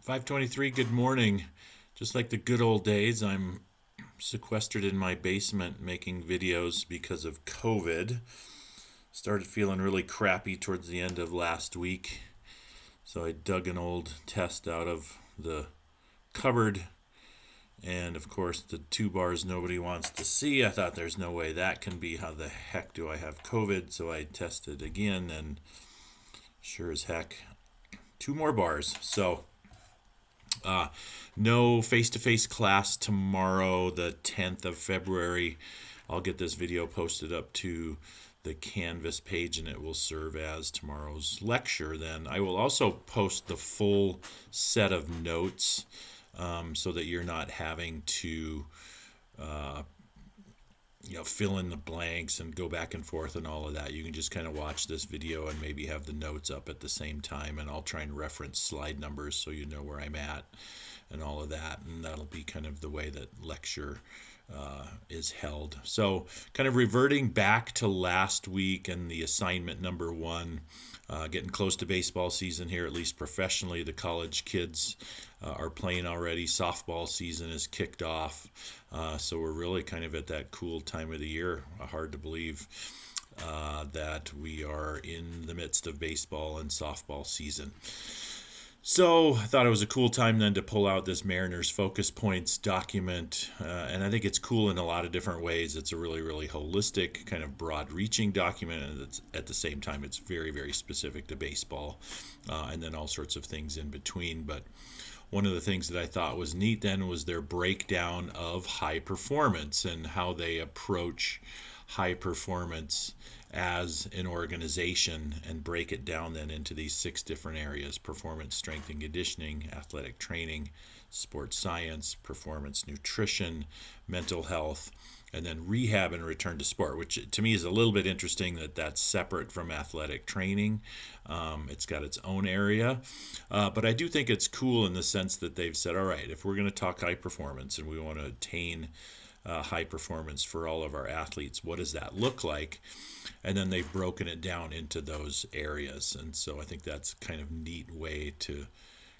523, good morning. Just like the good old days, I'm sequestered in my basement making videos because of COVID. Started feeling really crappy towards the end of last week, so I dug an old test out of the cupboard. And of course, the two bars nobody wants to see. I thought there's no way that can be. How the heck do I have COVID? So I tested again, and sure as heck, two more bars. So Uh, no face to face class tomorrow, the 10th of February. I'll get this video posted up to the Canvas page and it will serve as tomorrow's lecture. Then I will also post the full set of notes so that you're not having to uh, fill in the blanks and go back and forth and all of that. You can just kind of watch this video and maybe have the notes up at the same time, and I'll try and reference slide numbers so you know where I'm at and all of that, and that'll be kind of the way that lecture is held. So kind of reverting back to last week and the assignment number one, getting close to baseball season here, at least professionally. The college kids are playing already. Softball season is kicked off. So we're really kind of at that cool time of the year. Hard to believe that we are in the midst of baseball and softball season. So I thought it was a cool time then to pull out this Mariners Focus Points document. And I think it's cool in a lot of different ways. It's a really, really holistic, kind of broad-reaching document. And it's, at the same time, it's very, very specific to baseball and then all sorts of things in between. But one of the things that I thought was neat then was their breakdown of high performance and how they approach high performance as an organization and break it down then into these 6 different areas: performance, strength and conditioning, athletic training, sports science, performance nutrition, mental health, and then rehab and return to sport, which to me is a little bit interesting that that's separate from athletic training. It's got its own area. But I do think it's cool in the sense that they've said, all right, if we're going to talk high performance and we want to attain high performance for all of our athletes, what does that look like? And then they've broken it down into those areas. And so I think that's kind of neat way to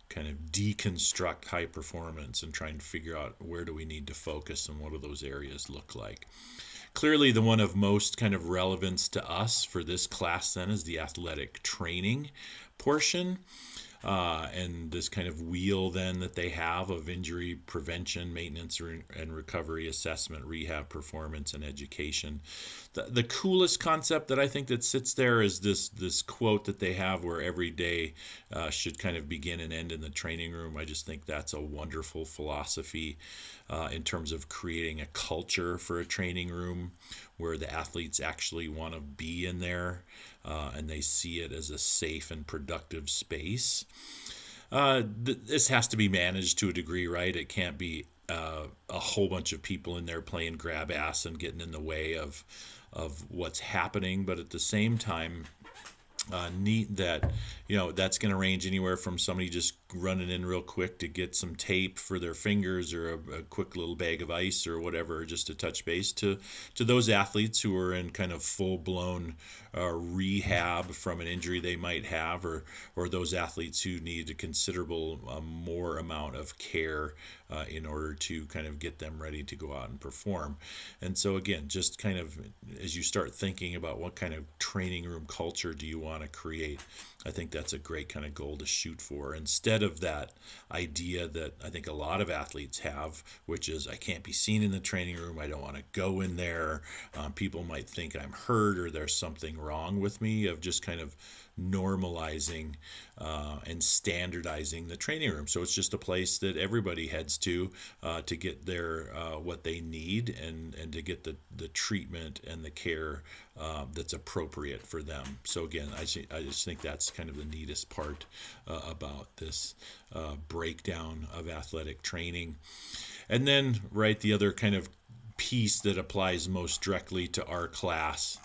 kind of deconstruct high performance and try and figure out where do we need to focus and what do those areas look like. Clearly, the one of most kind of relevance to us for this class then is the athletic training portion. And this kind of wheel then that they have of injury prevention, maintenance, and recovery, assessment, rehab, performance, and education. The coolest concept that I think that sits there is this quote that they have where every day should kind of begin and end in the training room. I just think that's a wonderful philosophy in terms of creating a culture for a training room where the athletes actually want to be in there and they see it as a safe and productive space. This has to be managed to a degree, right? It can't be a whole bunch of people in there playing grab ass and getting in the way of what's happening, but at the same time, neat that that's going to range anywhere from somebody just running in real quick to get some tape for their fingers or a quick little bag of ice or whatever, just to touch base, to those athletes who are in kind of full-blown rehab from an injury they might have, or those athletes who need a considerable more amount of care in order to kind of get them ready to go out and perform. And so again, just kind of as you start thinking about what kind of training room culture do you want to create, I think that's a great kind of goal to shoot for, instead of that idea that I think a lot of athletes have, which is I can't be seen in the training room, I don't want to go in there, people might think I'm hurt or there's something wrong with me, of just kind of normalizing and standardizing the training room. So it's just a place that everybody heads to get their what they need and to get the treatment and the care that's appropriate for them. So again, I just think that's kind of the neatest part about this breakdown of athletic training. And then, right, the other kind of piece that applies most directly to our class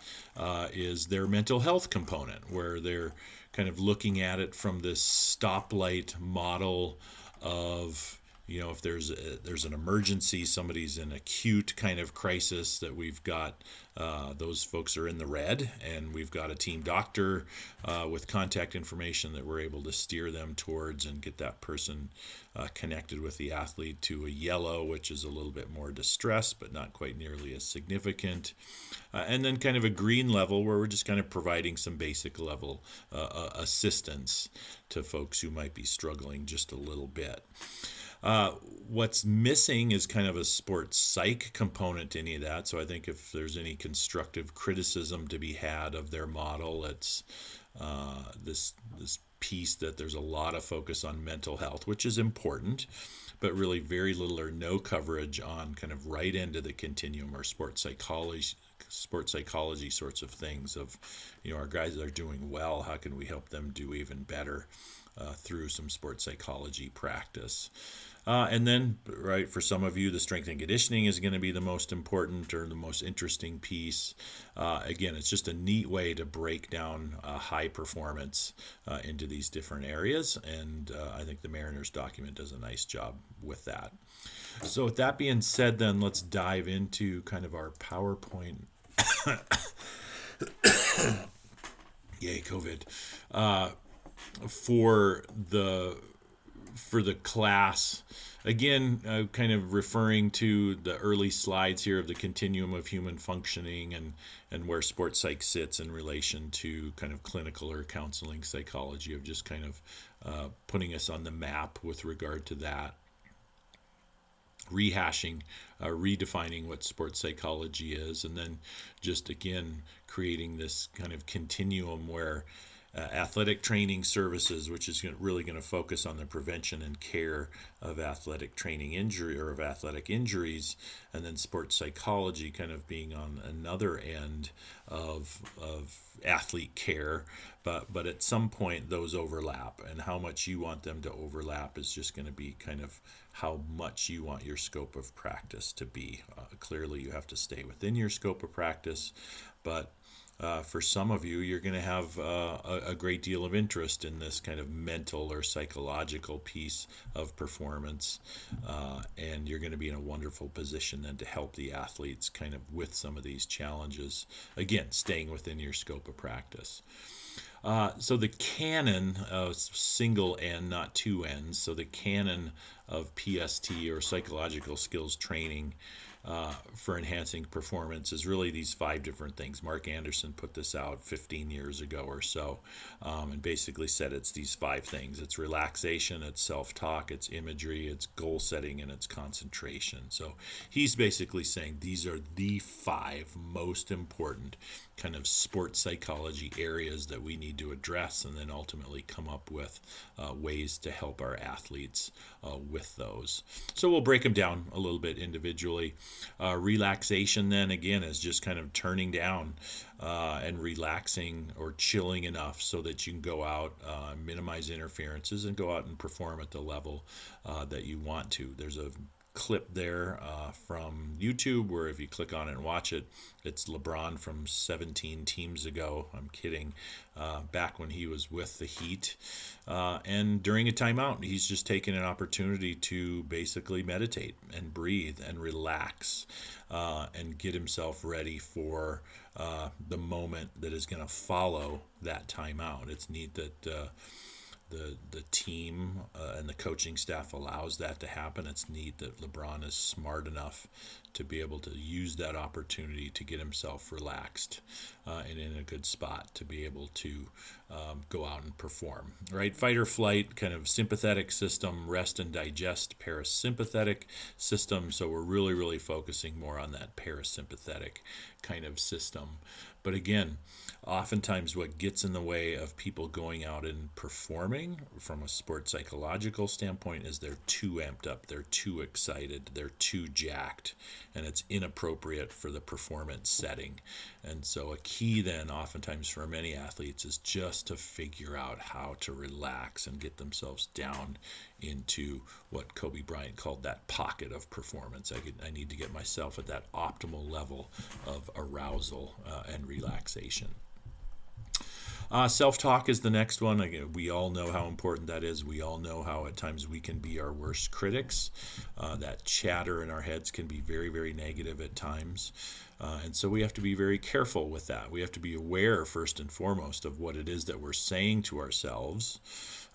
is their mental health component, where they're kind of looking at it from this stoplight model of if there's an emergency, somebody's in acute kind of crisis, that we've got those folks are in the red, and we've got a team doctor with contact information that we're able to steer them towards and get that person connected with the athlete to a yellow, which is a little bit more distressed, but not quite nearly as significant. And then kind of a green level where we're just kind of providing some basic level assistance to folks who might be struggling just a little bit. What's missing is kind of a sports psych component to any of that. So I think if there's any constructive criticism to be had of their model, it's this piece that there's a lot of focus on mental health, which is important, but really very little or no coverage on kind of right end of the continuum or sports psychology sorts of things of, our guys that are doing well, how can we help them do even better through some sports psychology practice. And then, right, for some of you, the strength and conditioning is going to be the most important or the most interesting piece. Again, it's just a neat way to break down high performance into these different areas, and I think the Mariners document does a nice job with that. So with that being said, then let's dive into kind of our PowerPoint. Yay, COVID. For the class, again, kind of referring to the early slides here of the continuum of human functioning and where sports psych sits in relation to kind of clinical or counseling psychology, of just kind of putting us on the map with regard to that. Rehashing, redefining what sports psychology is, and then just again creating this kind of continuum where athletic training services, which is really going to focus on the prevention and care of athletic training injury or of athletic injuries, and then sports psychology kind of being on another end of athlete care, but at some point those overlap, and how much you want them to overlap is just going to be kind of how much you want your scope of practice to be. Clearly you have to stay within your scope of practice, but for some of you, you're going to have a great deal of interest in this kind of mental or psychological piece of performance, and you're going to be in a wonderful position then to help the athletes kind of with some of these challenges, again, staying within your scope of practice. So the canon, single N, not two N's, so the canon of PST or psychological skills training for enhancing performance is really these 5 different things. Mark Anderson put this out 15 years ago or so, and basically said it's these 5 things. It's relaxation, it's self-talk, it's imagery, it's goal setting, and it's concentration. So he's basically saying these are the 5 most important kind of sports psychology areas that we need to address, and then ultimately come up with ways to help our athletes with those. So we'll break them down a little bit individually. Relaxation then again is just kind of turning down and relaxing or chilling enough so that you can go out, minimize interferences, and go out and perform at the level that you want to. There's a clip there from YouTube where if you click on it and watch it, it's LeBron from 17 teams ago. I'm kidding. Back when he was with the Heat. And during a timeout, he's just taken an opportunity to basically meditate and breathe and relax and get himself ready for the moment that is going to follow that timeout. It's neat that the team and the coaching staff allows that to happen. It's neat that LeBron is smart enough to be able to use that opportunity to get himself relaxed and in a good spot to be able to go out and perform. Right? Fight or flight, kind of sympathetic system, rest and digest, parasympathetic system. So we're really, really focusing more on that parasympathetic kind of system. But again, oftentimes what gets in the way of people going out and performing from a sports psychological standpoint is they're too amped up, they're too excited, they're too jacked, and it's inappropriate for the performance setting. And so a key then oftentimes for many athletes is just to figure out how to relax and get themselves down into what Kobe Bryant called that pocket of performance. I need to get myself at that optimal level of arousal and relaxation. Self-talk is the next one. Again, we all know how important that is. We all know how at times we can be our worst critics. That chatter in our heads can be very, very negative at times. And so we have to be very careful with that. We have to be aware, first and foremost, of what it is that we're saying to ourselves.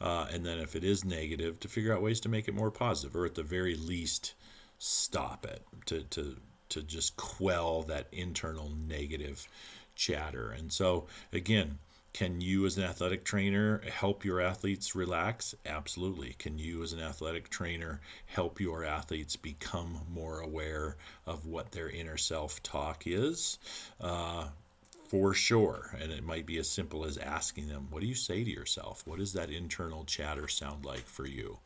And then if it is negative, to figure out ways to make it more positive, or at the very least, stop it, to just quell that internal negative chatter. And so, again, can you as an athletic trainer help your athletes relax? Absolutely. Can you as an athletic trainer help your athletes become more aware of what their inner self-talk is? For sure. And it might be as simple as asking them, what do you say to yourself? What does that internal chatter sound like for you?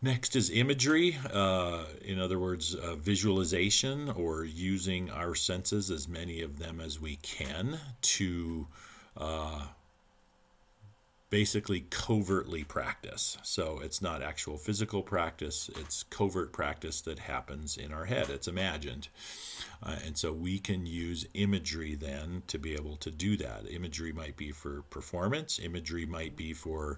Next is imagery. In other words, visualization, or using our senses, as many of them as we can, to basically covertly practice. So it's not actual physical practice, it's covert practice that happens in our head. It's imagined. And so we can use imagery then to be able to do that. Imagery might be for performance, imagery might be for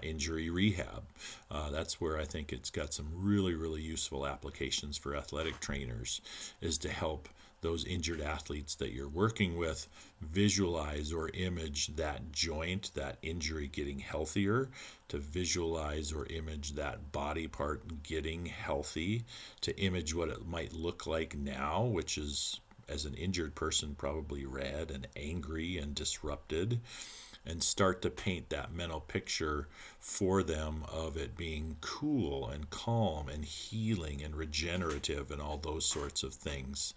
injury rehab. That's where I think it's got some really, really useful applications for athletic trainers, is to help those injured athletes that you're working with visualize or image that joint, that injury getting healthier, to visualize or image that body part getting healthy, to image what it might look like now, which is, as an injured person, probably red and angry and disrupted, and start to paint that mental picture for them of it being cool and calm and healing and regenerative and all those sorts of things.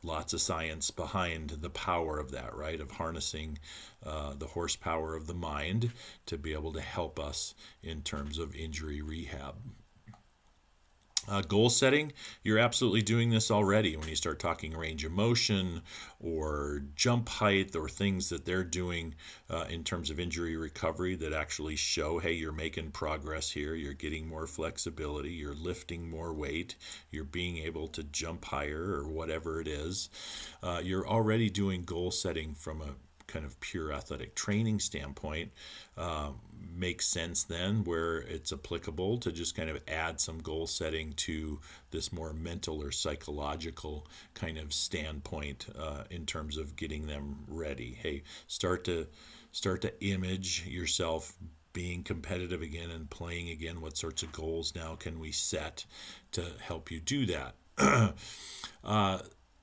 Lots of science behind the power of that, right? Of harnessing the horsepower of the mind to be able to help us in terms of injury rehab. Goal setting, you're absolutely doing this already when you start talking range of motion or jump height, or things that they're doing in terms of injury recovery that actually show, hey, you're making progress here, you're getting more flexibility, you're lifting more weight, you're being able to jump higher, or whatever it is. You're already doing goal setting from a kind of pure athletic training standpoint. Makes sense then, where it's applicable, to just kind of add some goal setting to this more mental or psychological kind of standpoint in terms of getting them ready. Hey, start to image yourself being competitive again and playing again. What sorts of goals now can we set to help you do that?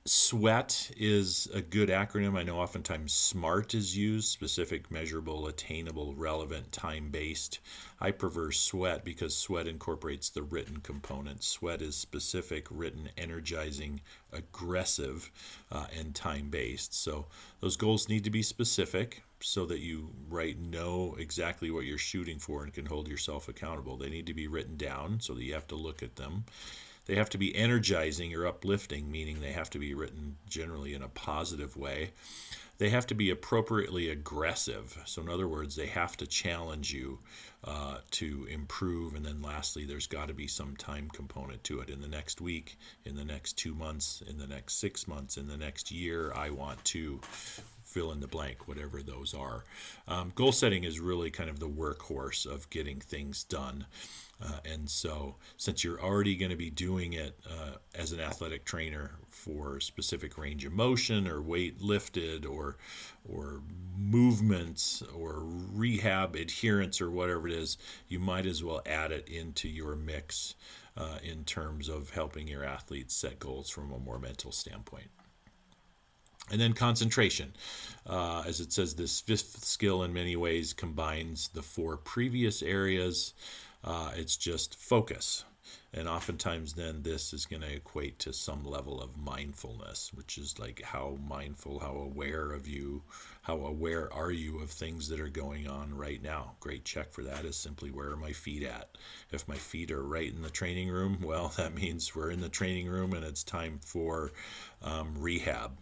SWEAT is a good acronym. I know oftentimes SMART is used: specific, measurable, attainable, relevant, time-based. I prefer SWEAT because SWEAT incorporates the written component. SWEAT is specific, written, energizing, aggressive, and time-based. So those goals need to be specific so that you know exactly what you're shooting for and can hold yourself accountable. They need to be written down so that you have to look at them. They have to be energizing or uplifting, meaning they have to be written generally in a positive way. They have to be appropriately aggressive. So in other words, they have to challenge you to improve. And then lastly, there's got to be some time component to it. In the next week, in the next 2 months, in the next 6 months, in the next year, I want to fill in the blank, whatever those are. Goal setting is really kind of the workhorse of getting things done. And so since you're already going to be doing it as an athletic trainer for specific range of motion or weight lifted or movements or rehab adherence or whatever it is, you might as well add it into your mix in terms of helping your athletes set goals from a more mental standpoint. And then concentration. As it says, this fifth skill in many ways combines the 4 previous areas. It's just focus. And oftentimes then this is going to equate to some level of mindfulness, which is like how mindful, how aware are you of things that are going on right now. Great check for that is simply, where are my feet at? If my feet are right in the training room, well, that means we're in the training room and it's time for rehab.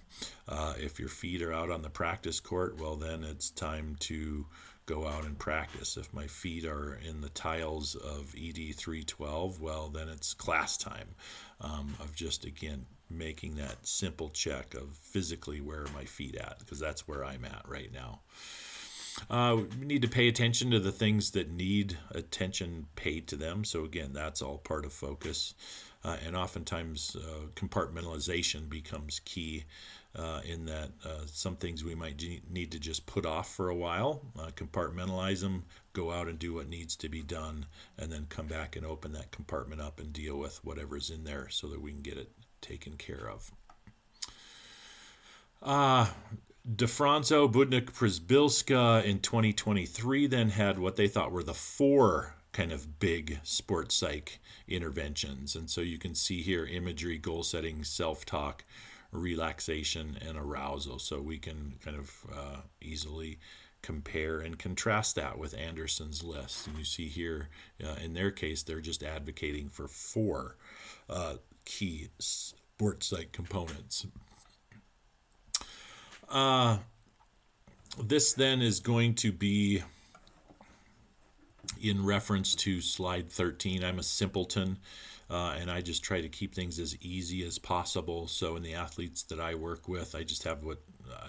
If your feet are out on the practice court, well, then it's time to go out and practice. If my feet are in the tiles of ED 312, well, then it's class time, of just, again, making that simple check of physically where are my feet at, because that's where I'm at right now. We need to pay attention to the things that need attention paid to them. So again, that's all part of focus. And oftentimes compartmentalization becomes key in that some things we might need to just put off for a while, compartmentalize them, go out and do what needs to be done, and then come back and open that compartment up and deal with whatever's in there so that we can get it taken care of. DeFranco, Budnik, Przybylska in 2023 then had what they thought were the 4 kind of big sports psych interventions. And so you can see here imagery, goal setting, self-talk, relaxation, and arousal. So we can kind of easily compare and contrast that with Anderson's list. And you see here, in their case, they're just advocating for 4 key sports psych components. This then is going to be in reference to slide 13. I'm a simpleton, and I just try to keep things as easy as possible. So in the athletes that I work with, I just have what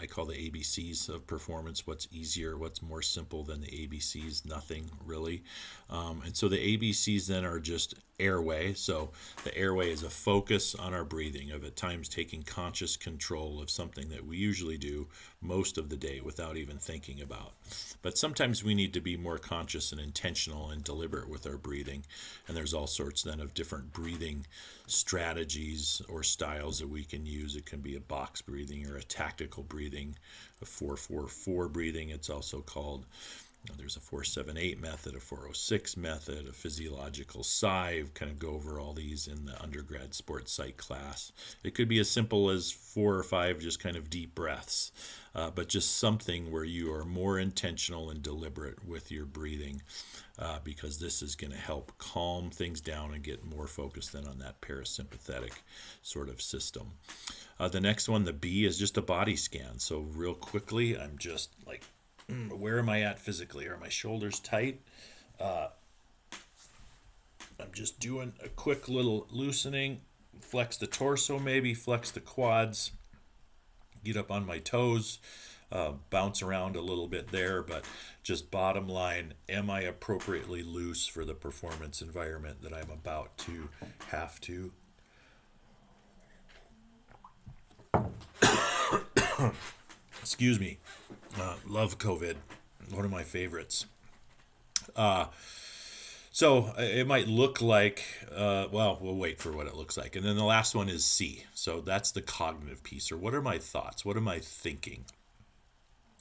I call the ABCs of performance. What's easier, what's more simple than the ABCs? Nothing really. And so the ABCs then are just airway. So the airway is a focus on our breathing, of at times taking conscious control of something that we usually do most of the day without even thinking about. But sometimes we need to be more conscious and intentional and deliberate with our breathing. And there's all sorts then of different breathing strategies or styles that we can use. It can be a box breathing or a tactical breathing, a 4-4-4 breathing. It's also called, there's a 4-7-8 method, a 4-0-6 method, a physiological sigh. Kind of go over all these in the undergrad sports psych class. It could be as simple as 4 or 5 just kind of deep breaths, but just something where you are more intentional and deliberate with your breathing, because this is going to help calm things down and get more focused then on that parasympathetic sort of system. The next one, the B, is just a body scan. So real quickly, I'm just like, where am I at physically? Are my shoulders tight? I'm just doing a quick little loosening. Flex the torso maybe, flex the quads, get up on my toes, bounce around a little bit there, but just bottom line, am I appropriately loose for the performance environment that I'm about to have to? Excuse me. Love COVID. One of my favorites. So it might look like, well, we'll wait for what it looks like. And then the last one is C. So that's the cognitive piece, or what are my thoughts? What am I thinking?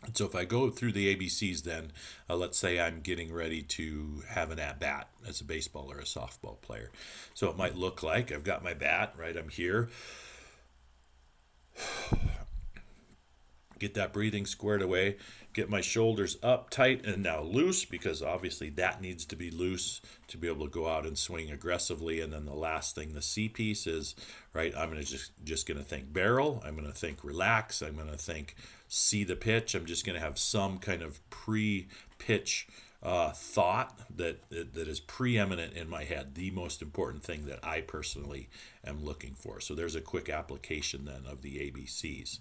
And so if I go through the ABCs then, let's say I'm getting ready to have an at-bat as a baseball or a softball player. So it might look like I've got my bat, right? I'm here. Get that breathing squared away, get my shoulders up tight and now loose, because obviously that needs to be loose to be able to go out and swing aggressively. And then the last thing, the C piece, is, right, I'm going to just going to think barrel, I'm going to think relax, I'm going to think see the pitch. I'm just going to have some kind of pre-pitch thought that is preeminent in my head, the most important thing that I personally am looking for. So there's a quick application then of the ABCs.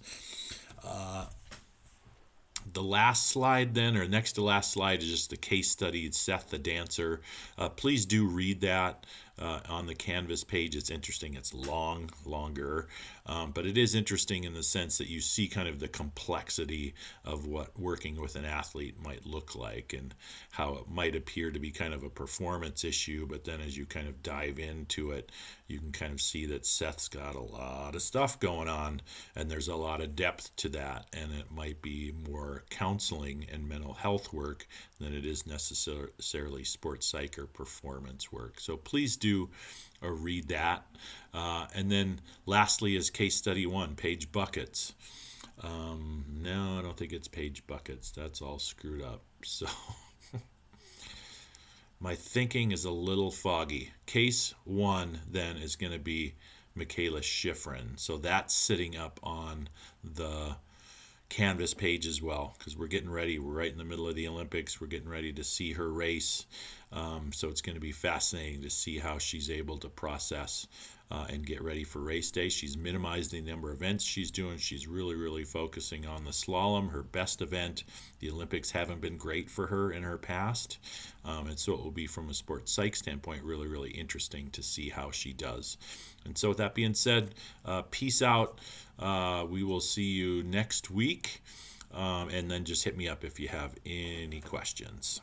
The last slide then, or next to last slide, is just the case study, Seth the Dancer. Please do read that on the Canvas page. It's interesting. It's longer, but it is interesting in the sense that you see kind of the complexity of what working with an athlete might look like, and how it might appear to be kind of a performance issue, but then as you kind of dive into it, you can kind of see that Seth's got a lot of stuff going on, and there's a lot of depth to that, and it might be more counseling and mental health work than it is necessarily sports psych or performance work. So please do read that. And then lastly is case study 1, page buckets. No, I don't think it's page buckets. That's all screwed up. So my thinking is a little foggy. Case 1 then is going to be Michaela Schifrin. So that's sitting up on the Canvas page as well, because we're getting ready. We're right in the middle of the Olympics. We're getting ready to see her race. So it's going to be fascinating to see how she's able to process and get ready for race day. She's minimized the number of events she's doing. She's really, really focusing on the slalom, her best event. The Olympics haven't been great for her in her past. And so it will be, from a sports psych standpoint, really, really interesting to see how she does. And so with that being said, peace out. We will see you next week. And then just hit me up if you have any questions.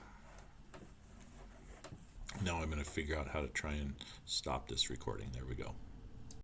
Now I'm going to figure out how to try and stop this recording. There we go.